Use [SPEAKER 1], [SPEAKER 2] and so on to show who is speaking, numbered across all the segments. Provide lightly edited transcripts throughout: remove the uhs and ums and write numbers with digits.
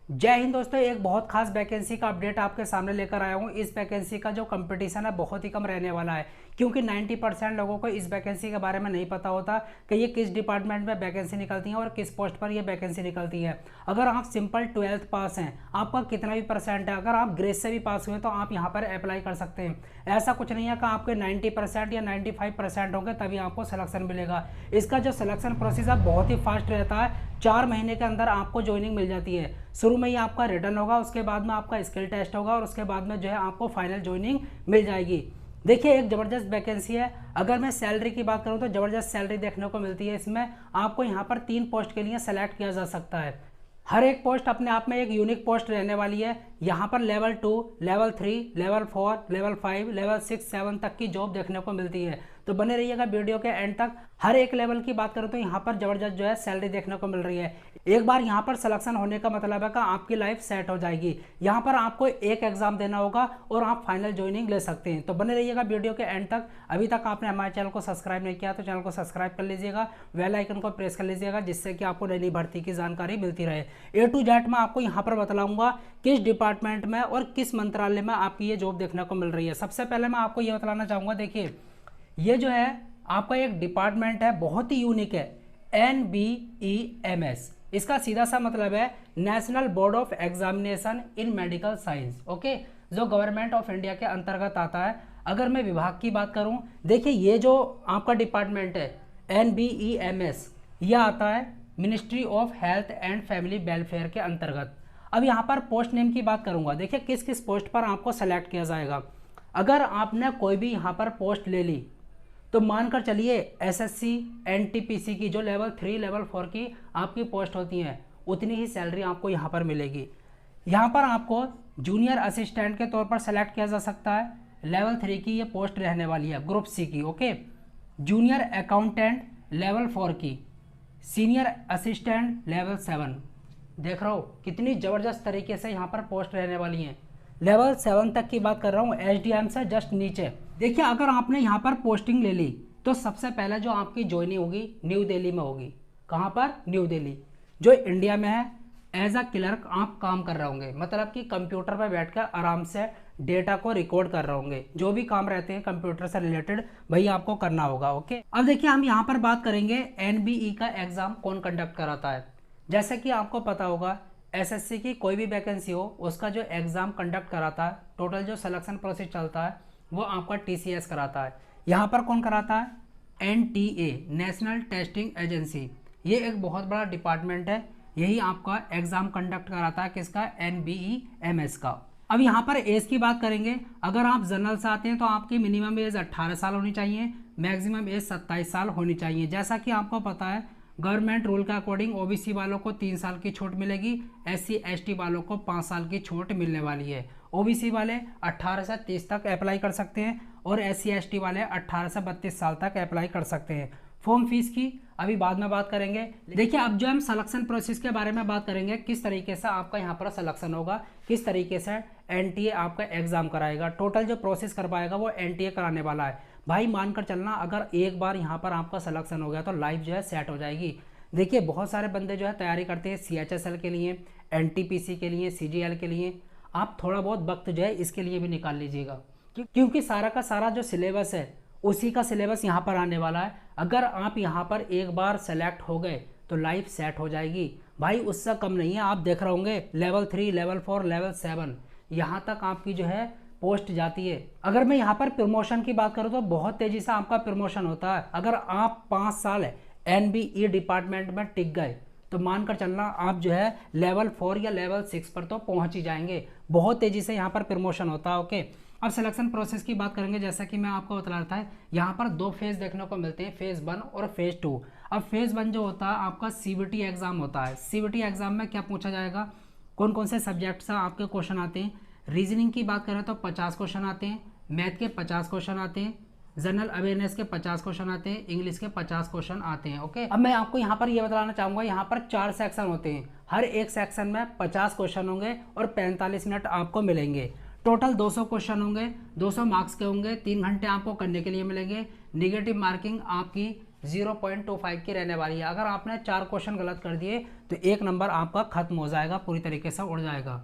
[SPEAKER 1] जय हिंद दोस्तों, एक बहुत खास वैकेंसी का अपडेट आपके सामने लेकर आया हूँ। इस वैकेंसी का जो कंपटीशन है बहुत ही कम रहने वाला है, क्योंकि 90% लोगों को इस वैकेंसी के बारे में नहीं पता होता कि ये किस डिपार्टमेंट में वैकेंसी निकलती है और किस पोस्ट पर ये वैकेंसी निकलती है। अगर आप सिंपल 12th पास हैं, आपका कितना भी परसेंट है, अगर आप ग्रेड से भी पास हुए तो आप यहाँ पर अप्लाई कर सकते हैं। ऐसा कुछ नहीं है कि आपके 90% या 95% होंगे तभी आपको सिलेक्शन मिलेगा। इसका जो सिलेक्शन प्रोसेस है बहुत ही फास्ट रहता है। 4 महीने के अंदर आपको ज्वाइनिंग मिल जाती है। शुरू में ही आपका रिटर्न होगा, उसके बाद में आपका स्किल टेस्ट होगा और उसके बाद में जो है आपको फाइनल ज्वाइनिंग मिल जाएगी। देखिए, एक ज़बरदस्त वैकेंसी है। अगर मैं सैलरी की बात करूं तो ज़बरदस्त सैलरी देखने को मिलती है। इसमें आपको यहां पर 3 पोस्ट के लिए सेलेक्ट किया जा सकता है। हर एक पोस्ट अपने आप में एक यूनिक पोस्ट रहने वाली है। यहाँ पर level 2, level 3, level 4, level 5, level 6, 7 तक की जॉब देखने को मिलती है। तो बने रहिएगा वीडियो के एंड तक। हर एक लेवल की बात करूँ तो यहाँ पर ज़बरदस्त जो है सैलरी देखने को मिल रही है। एक बार यहाँ पर सिलेक्शन होने का मतलब है कि आपकी लाइफ सेट हो जाएगी। यहाँ पर आपको एक एग्जाम देना होगा और आप फाइनल ज्वाइनिंग ले सकते हैं। तो बने रहिएगा वीडियो के एंड तक। अभी तक आपने हमारे चैनल को सब्सक्राइब नहीं किया तो चैनल को सब्सक्राइब कर लीजिएगा, बेल आइकन को प्रेस कर लीजिएगा, जिससे कि आपको नई नई भर्ती की जानकारी मिलती रहे। A to Z मैं आपको यहाँ पर बतलाऊंगा किस डिपार्टमेंट में और किस मंत्रालय में आपकी ये जॉब देखने को मिल रही है। सबसे पहले मैं आपको ये बतलाना चाहूँगा, देखिए ये जो है आपका एक डिपार्टमेंट है, बहुत ही यूनिक है, NBEMS। इसका सीधा सा मतलब है national board of examination in medical science, okay, जो गवर्नमेंट ऑफ इंडिया के अंतर्गत आता है। अगर मैं विभाग की बात करूं, देखिए ये जो आपका डिपार्टमेंट है NBEMS, यह आता है ministry of health and family welfare के अंतर्गत। अब यहाँ पर पोस्ट नेम की बात करूँगा। देखिए किस किस पोस्ट पर आपको सेलेक्ट किया जाएगा। अगर आपने कोई भी यहाँ पर पोस्ट ले ली तो मानकर चलिए SSC NTPC की जो लेवल 3 लेवल 4 की आपकी पोस्ट होती हैं, उतनी ही सैलरी आपको यहाँ पर मिलेगी। यहाँ पर आपको जूनियर असिस्टेंट के तौर पर सेलेक्ट किया जा सकता है। लेवल 3 की ये पोस्ट रहने वाली है, ग्रुप C की, ओके। जूनियर अकाउंटेंट लेवल 4 की, सीनियर असिस्टेंट लेवल 7। देख रहा हो कितनी ज़बरदस्त तरीके से यहाँ पर पोस्ट रहने वाली हैं। लेवल 7 तक की बात कर रहा हूँ, SDM से जस्ट नीचे। देखिए अगर आपने यहाँ पर पोस्टिंग ले ली तो सबसे पहले जो आपकी ज्वाइनिंग होगी न्यू दिल्ली में होगी। कहाँ पर? न्यू दिल्ली, जो इंडिया में है। एज अ क्लर्क आप काम कर रहे होंगे, मतलब कि कंप्यूटर पर बैठकर आराम से डेटा को रिकॉर्ड कर रहे होंगे। जो भी काम रहते हैं कंप्यूटर से रिलेटेड वही आपको करना होगा, ओके। अब देखिए हम यहाँ पर बात करेंगे NBE का एग्जाम कौन कंडक्ट कराता है। जैसे कि आपको पता होगा SSC की कोई भी वैकेंसी हो, उसका जो एग्ज़ाम कंडक्ट कराता है, टोटल जो सिलेक्शन प्रोसेस चलता है वो आपका TCS कराता है। यहाँ पर कौन कराता है? NTA, national testing agency. ये एक बहुत बड़ा डिपार्टमेंट है, यही आपका एग्ज़ाम कंडक्ट कराता है। किसका? NBEMS का। अब यहाँ पर एज की बात करेंगे। अगर आप जनरल से आते हैं तो आपकी मिनिमम एज 18 साल होनी चाहिए, मैक्सिमम एज 27 साल होनी चाहिए। जैसा कि आपको पता है गवर्नमेंट रूल के अकॉर्डिंग OBC वालों को 3 साल की छूट मिलेगी, SC ST वालों को 5 साल की छूट मिलने वाली है। OBC वाले 18 से 30 तक अप्लाई कर सकते हैं और SC ST वाले 18 से 32 साल तक अप्लाई कर सकते हैं। फॉर्म फीस की अभी बाद में बात करेंगे। देखिए अब जो हम सिलेक्शन प्रोसेस के बारे में बात करेंगे, किस तरीके से आपका यहाँ पर सिलेक्शन होगा, किस तरीके से NTA आपका एग्जाम कराएगा। टोटल जो प्रोसेस कर पाएगा वो NTA कराने वाला है। भाई मानकर चलना, अगर एक बार यहाँ पर आपका सिलेक्शन हो गया तो लाइफ जो है सेट हो जाएगी। देखिए बहुत सारे बंदे जो है तैयारी करते हैं CHSL के लिए, NTPC के लिए, CGL के लिए। आप थोड़ा बहुत वक्त जो है इसके लिए भी निकाल लीजिएगा, क्योंकि सारा का सारा जो सिलेबस है उसी का सिलेबस यहाँ पर आने वाला है। अगर आप यहाँ पर एक बार सेलेक्ट हो गए तो लाइफ सेट हो जाएगी। भाई उससे कम नहीं है, आप देख रहे होंगे लेवल 3, लेवल 4, लेवल 7 यहाँ तक आपकी जो है पोस्ट जाती है। अगर मैं यहाँ पर प्रमोशन की बात करूँ तो बहुत तेज़ी से आपका प्रमोशन होता है। अगर आप 5 साल NBE डिपार्टमेंट में टिक गए तो मानकर चलना आप जो है लेवल 4 या लेवल 6 पर तो पहुँच ही जाएंगे। बहुत तेज़ी से यहाँ पर प्रमोशन होता है, ओके। अब सिलेक्शन प्रोसेस की बात करेंगे। जैसा कि मैं आपको बता रहा था, यहाँ पर 2 फेज़ देखने को मिलते हैं, फेज़ 1 और फेज़ 2। अब फेज़ 1 जो होता है आपका CBT एग्ज़ाम होता है। CBT एग्ज़ाम में क्या पूछा जाएगा, कौन कौन से सब्जेक्ट से आपके क्वेश्चन आते हैं। रीजनिंग की बात करें तो 50 क्वेश्चन आते हैं, मैथ के 50 क्वेश्चन आते हैं, जनरल अवेयरनेस के 50 क्वेश्चन आते हैं, इंग्लिश के 50 क्वेश्चन आते हैं, ओके। अब मैं आपको यहाँ पर ये बताना चाहूँगा, यहाँ पर 4 सेक्शन होते हैं, हर एक सेक्शन में 50 क्वेश्चन होंगे और 45 मिनट आपको मिलेंगे। टोटल 200 क्वेश्चन होंगे, 200 मार्क्स के होंगे, 3 घंटे आपको करने के लिए मिलेंगे। निगेटिव मार्किंग आपकी 0.25 की रहने वाली है। अगर आपने 4 क्वेश्चन गलत कर दिए तो 1 नंबर आपका खत्म हो जाएगा, पूरी तरीके से उड़ जाएगा।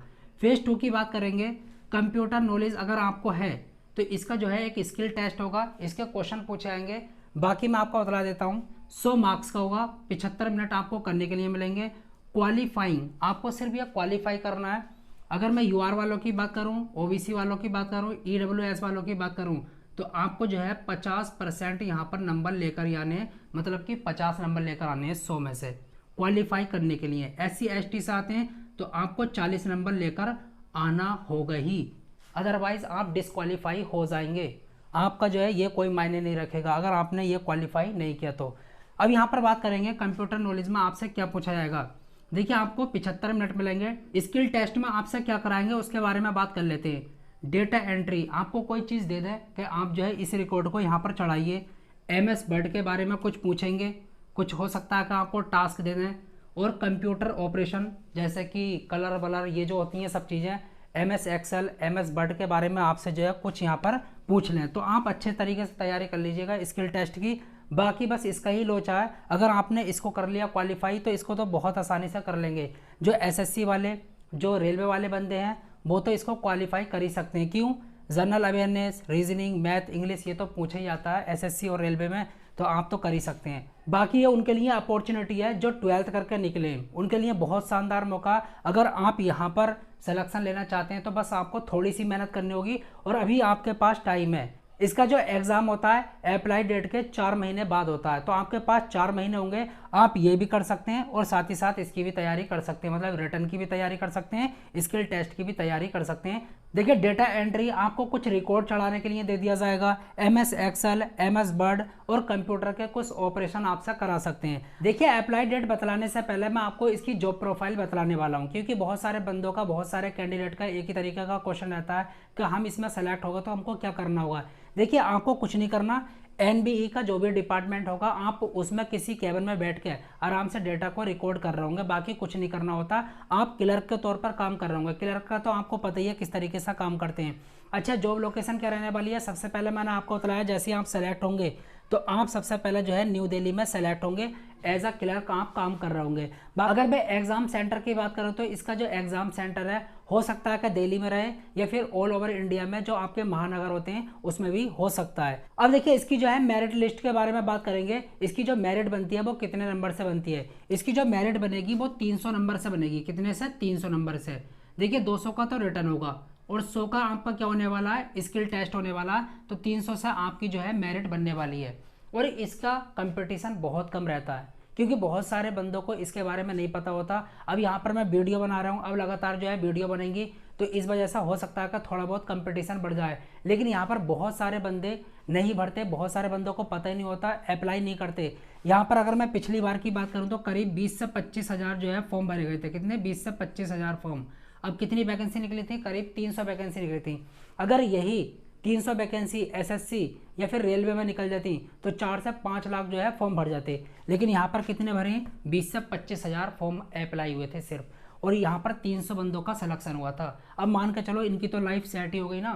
[SPEAKER 1] फेज 2 की बात करेंगे, कंप्यूटर नॉलेज अगर आपको है तो इसका जो है एक स्किल टेस्ट होगा, इसके क्वेश्चन पूछे जाएंगे। बाकी मैं आपको बता देता हूँ 100 मार्क्स का होगा, 75 मिनट आपको करने के लिए मिलेंगे। क्वालिफाइंग, आपको सिर्फ यह क्वालिफाई करना है। अगर मैं यूआर वालों की बात करूं, ओबीसी वालों की बात करूं, ईडब्ल्यूएस वालों की बात करूं तो आपको जो है 50% यहाँ पर नंबर लेकर आने, मतलब कि 50 नंबर लेकर आने हैं 100 में से क्वालिफाई करने के लिए। SC ST से आते हैं तो आपको 40 नंबर लेकर आना होगा ही, अदरवाइज आप डिस्क्वालीफाई हो जाएंगे। आपका जो है ये कोई मायने नहीं रखेगा अगर आपने ये क्वालिफाई नहीं किया तो। अब यहाँ पर बात करेंगे कंप्यूटर नॉलेज में आपसे क्या पूछा जाएगा। देखिए आपको 75 मिनट मिलेंगे। स्किल टेस्ट में आपसे क्या कराएंगे उसके बारे में बात कर लेते हैं। डेटा एंट्री, आपको कोई चीज़ दे दें कि आप जो है इस रिकॉर्ड को यहाँ पर चढ़ाइए। MS वर्ड के बारे में कुछ पूछेंगे, कुछ हो सकता है कि आपको टास्क दे दें। और कंप्यूटर ऑपरेशन जैसे कि कलर वलर ये जो होती हैं सब चीज़ें, MS एक्सेल, MS वर्ड के बारे में आपसे जो है कुछ यहाँ पर पूछ लें तो आप अच्छे तरीके से तैयारी कर लीजिएगा स्किल टेस्ट की। बाकी बस इसका ही लोचा है, अगर आपने इसको कर लिया क्वालिफाई तो इसको तो बहुत आसानी से कर लेंगे। जो SSC वाले, जो रेलवे वाले बंदे हैं वो तो इसको क्वालिफाई कर ही सकते हैं। क्यों? General awareness, reasoning, math, English ये तो पूछे ही जाता है SSC और रेलवे में, तो आप तो कर ही सकते हैं। बाकी ये उनके लिए अपॉर्चुनिटी है जो 12th करके निकले, उनके लिए बहुत शानदार मौका। अगर आप यहाँ पर सिलेक्शन लेना चाहते हैं तो बस आपको थोड़ी सी मेहनत करनी होगी और अभी आपके पास टाइम है। इसका जो एग्ज़ाम होता है अप्लाई डेट के 4 महीने बाद होता है, तो आपके पास 4 महीने होंगे, आप ये भी कर सकते हैं और साथ ही साथ इसकी भी तैयारी कर सकते हैं, मतलब रिटर्न की भी तैयारी कर सकते हैं, स्किल टेस्ट की भी तैयारी कर सकते हैं। देखिए डेटा एंट्री आपको कुछ रिकॉर्ड चढ़ाने के लिए दे दिया जाएगा। MS एक्सेल, MS वर्ड और कंप्यूटर के कुछ ऑपरेशन आपसे करा सकते हैं। देखिए अप्लाई डेट बतलाने से पहले मैं आपको इसकी जॉब प्रोफाइल बतलाने वाला हूँ, क्योंकि बहुत सारे बंदों का, बहुत सारे कैंडिडेट का एक ही तरीके का क्वेश्चन रहता है कि हम इसमें सेलेक्ट होगा तो हमको क्या करना होगा। देखिए आपको कुछ नहीं करना, NBE का जो भी डिपार्टमेंट होगा आप उसमें किसी केबिन में बैठ के आराम से डेटा को रिकॉर्ड कर रहे होंगे, बाकी कुछ नहीं करना होता। आप क्लर्क के तौर पर काम कर रहे होंगे। क्लर्क का तो आपको पता ही है किस तरीके से काम करते हैं। अच्छा, जॉब लोकेशन क्या रहने वाली है, सबसे पहले मैंने आपको बताया जैसे ही आप सेलेक्ट होंगे तो आप सबसे पहले जो है न्यू दिल्ली में सेलेक्ट होंगे, एज अ क्लर्क आप काम कर रहे होंगे। अगर मैं एग्जाम सेंटर की बात करूँ तो इसका जो एग्जाम सेंटर है हो सकता है कि दिल्ली में रहे या फिर ऑल ओवर इंडिया में जो आपके महानगर होते हैं उसमें भी हो सकता है। अब देखिए इसकी जो है मेरिट लिस्ट के बारे में बात करेंगे। इसकी जो मेरिट बनती है वो कितने नंबर से बनती है। इसकी जो मेरिट बनेगी वो 300 नंबर से बनेगी। कितने से? 300 नंबर से। देखिए 200 का तो रिटर्न होगा और 100 का आपका क्या होने वाला है, स्किल टेस्ट होने वाला है, तो 300 से आपकी जो है मेरिट बनने वाली है। और इसका कंपटीशन बहुत कम रहता है क्योंकि बहुत सारे बंदों को इसके बारे में नहीं पता होता। अब यहाँ पर मैं वीडियो बना रहा हूँ, अब लगातार जो है वीडियो बनेंगी तो इस वजह से हो सकता है कि थोड़ा बहुत कंपटीशन बढ़ जाए, लेकिन यहाँ पर बहुत सारे बंदे नहीं भरते, बहुत सारे बंदों को पता ही नहीं होता, अप्लाई नहीं करते। यहाँ पर अगर मैं पिछली बार की बात करूँ तो करीब 20 से 25 हज़ार जो है फॉर्म भरे गए थे। कितने? 20 से 25 हज़ार फॉर्म। अब कितनी वैकेंसी निकली थी? करीब 300 वैकेंसी निकली थी। अगर यही 300 वैकेंसी SSC या फिर रेलवे में निकल जाती तो 4 से 5 लाख जो है फॉर्म भर जाते, लेकिन यहाँ पर कितने भरे? 20 से 25 हज़ार फॉर्म अप्लाई हुए थे सिर्फ, और यहाँ पर 300 बंदों का सिलेक्शन हुआ था। अब मान के चलो इनकी तो लाइफ सेट ही हो गई ना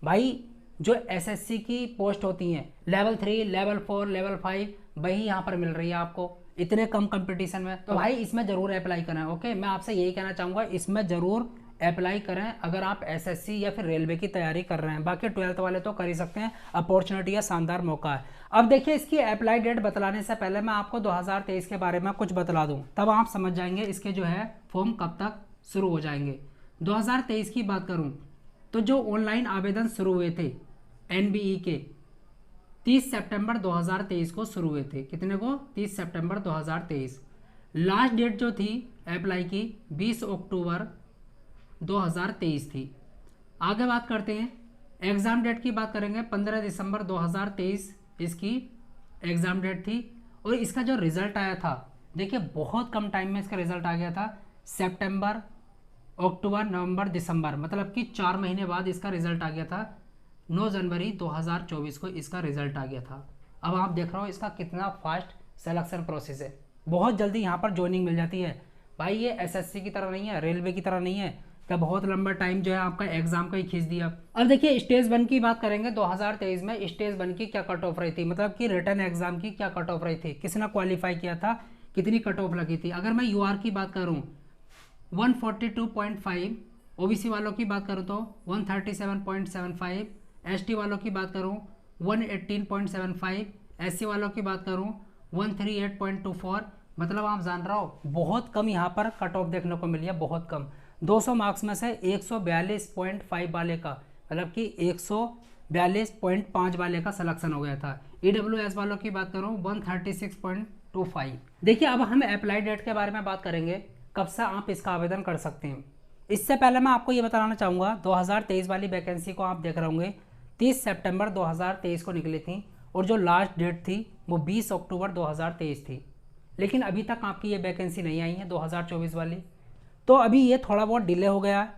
[SPEAKER 1] भाई। जो SSC की पोस्ट होती हैं लेवल 3, लेवल 4, लेवल 5 वही यहाँ पर मिल रही है आपको इतने कम कंपटीशन में, तो भाई इसमें ज़रूर अप्लाई करें। ओके, मैं आपसे यही कहना चाहूँगा, इसमें ज़रूर अप्लाई करें अगर आप SSC या फिर रेलवे की तैयारी कर रहे हैं। बाकी 12th वाले तो कर ही सकते हैं, अपॉर्चुनिटी है, शानदार मौका है। अब देखिए इसकी अप्लाई डेट बतलाने से पहले मैं आपको 2023 के बारे में कुछ बतला दूं, तब आप समझ जाएंगे इसके जो है फॉर्म कब तक शुरू हो जाएंगे। 2023 की बात करूँ तो जो ऑनलाइन आवेदन शुरू हुए थे NBE के 30 सितंबर 2023 को शुरू हुए थे। कितने को? 30 सितंबर 2023। लास्ट डेट जो थी अप्लाई की 20 अक्टूबर 2023 थी। आगे बात करते हैं एग्ज़ाम डेट की बात करेंगे। 15 दिसंबर 2023 इसकी एग्ज़ाम डेट थी और इसका जो रिज़ल्ट आया था, देखिए बहुत कम टाइम में इसका रिज़ल्ट आ गया था। सितंबर, अक्टूबर, नवंबर, दिसंबर, मतलब कि 4 महीने बाद इसका रिज़ल्ट आ गया था। 9 जनवरी 2024 को इसका रिज़ल्ट आ गया था। अब आप देख रहे हो इसका कितना फास्ट सिलेक्शन प्रोसेस है, बहुत जल्दी यहाँ पर ज्वाइनिंग मिल जाती है। भाई ये SSC की तरह नहीं है, रेलवे की तरह नहीं है तो बहुत लंबा टाइम जो है आपका एग्जाम का ही खींच दिया। अब देखिए स्टेज 1 की बात करेंगे। 2023 में स्टेज 1 की क्या कट ऑफ रही थी, मतलब कि रिटर्न एग्जाम की क्या कट ऑफ रही थी, किसने क्वालिफाई किया था, कितनी कट ऑफ लगी थी। अगर मैं यूआर की बात करूँ 142.5, ओबीसी वालों की बात करूँ तो 137.75, एसटी वालों की बात करूँ 118.75, एससी वालों की बात करूँ 138.24। मतलब आप जान रहे हो बहुत कम यहाँ पर कट ऑफ देखने को मिली है, बहुत कम। 200 मार्क्स में से 142.5 वाले का, मतलब कि 142.5 वाले का सिलेक्शन हो गया था। ईडब्ल्यूएस वालों की बात करूँ 136.25। देखिए अब हम अप्लाई डेट के बारे में बात करेंगे, कब से आप इसका आवेदन कर सकते हैं। इससे पहले मैं आपको ये बताना चाहूँगा 2023 वाली वैकेंसी को आप देख रहे होंगे 30 सितंबर 2023 को निकली थी, और जो लास्ट डेट थी वो 20 अक्टूबर 2023 थी। लेकिन अभी तक आपकी ये वैकेंसी नहीं आई है 2024 वाली, तो अभी ये थोड़ा बहुत डिले हो गया है।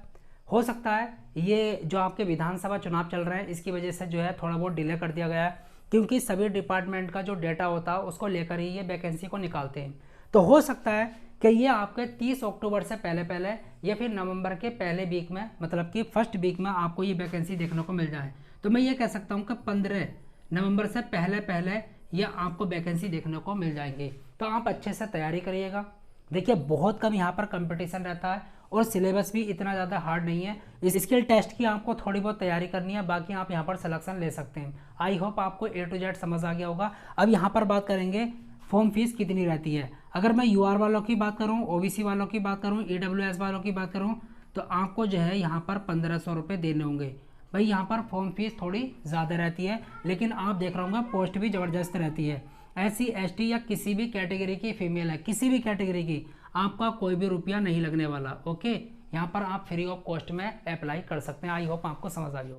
[SPEAKER 1] हो सकता है ये जो आपके विधानसभा चुनाव चल रहे हैं इसकी वजह से जो है थोड़ा बहुत डिले कर दिया गया है, क्योंकि सभी डिपार्टमेंट का जो डेटा होता है उसको लेकर ही ये वैकेंसी को निकालते हैं। तो हो सकता है कि ये आपके 30 अक्टूबर से पहले पहले या फिर नवंबर के पहले वीक में, मतलब कि फर्स्ट वीक में आपको ये वैकेंसी देखने को मिल जाए। तो मैं ये कह सकता हूँ कि 15 नवंबर से पहले पहले ये आपको वैकेंसी देखने को मिल जाएंगे। तो आप अच्छे से तैयारी करिएगा। देखिए बहुत कम यहाँ पर कंपटीशन रहता है और सिलेबस भी इतना ज़्यादा हार्ड नहीं है। इस स्किल टेस्ट की आपको थोड़ी बहुत तैयारी करनी है, बाकी आप यहाँ पर सिलेक्शन ले सकते हैं। आई होप आपको A to Z समझ आ गया होगा। अब यहाँ पर बात करेंगे फॉर्म फीस कितनी रहती है। अगर मैं यूआर वालों की बात करूँ, ओबीसी वालों की बात करूँ, ईडब्ल्यूएस वालों की बात करूँ, तो आपको जो है यहाँ पर 1500 रुपये देने होंगे। भाई यहाँ पर फॉर्म फीस थोड़ी ज़्यादा रहती है, लेकिन आप देख रहे होंगे पोस्ट भी ज़बरदस्त रहती है। SC ST या किसी भी कैटेगरी की फीमेल है, किसी भी कैटेगरी की, आपका कोई भी रुपया नहीं लगने वाला। ओके, यहाँ पर आप फ्री ऑफ कॉस्ट में अप्लाई कर सकते हैं। आई होप आपको समझ आ गया।